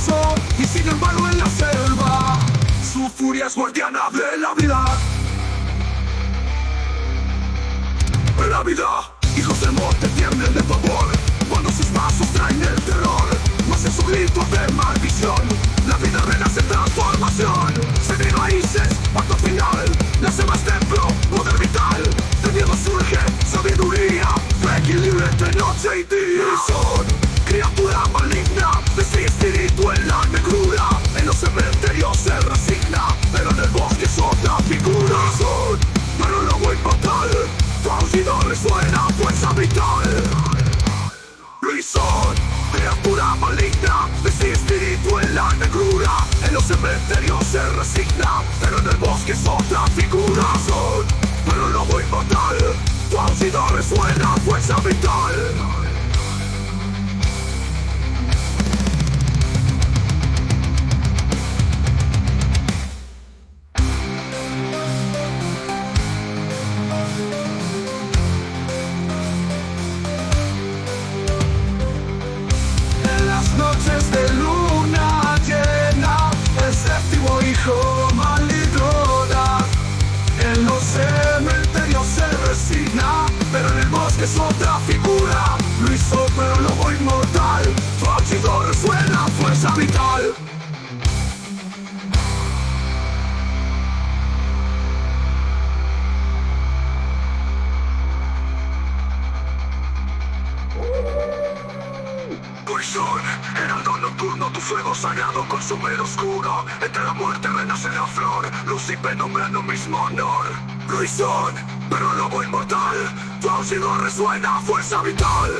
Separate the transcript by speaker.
Speaker 1: poderoso y sin embargo en la selva su furia es guardiana de la vida. La vida, hijos del monte tiemblen de pavor cuando sus pasos traen el terror, mas en su grito de maldición la vida renace en transformación. Sembré raíces, pacto final, nace más templo, poder vital. Del miedo surge sabiduría, equilibrio entre noche y día. Y son criatura maligna, de espíritu en la negrura. En los cementerios se resigna, pero en el bosque es otra figura. Y son, pero lobo inmortal, tu aullido resuena fuerza vital. Reason, criatura maligna, de espíritu en la negrura. En los cementerios se resigna, pero en el bosque es otra figura. Son, pero lobo inmortal, tu aullido resuena fuerza vital. Noches de luna llena, el séptimo hijo maligno da. En los cementerios se resigna, pero en el bosque es otra figura. Lo hizo pero lobo inmortal, su aullido resuena fuerza vital. Poison, heraldo nocturno, tu fuego sagrado consume el oscuro. Entre la muerte renace la flor, Lucifer nombrando mismo honor. Poison, pero lobo inmortal, tu aullido resuena fuerza vital.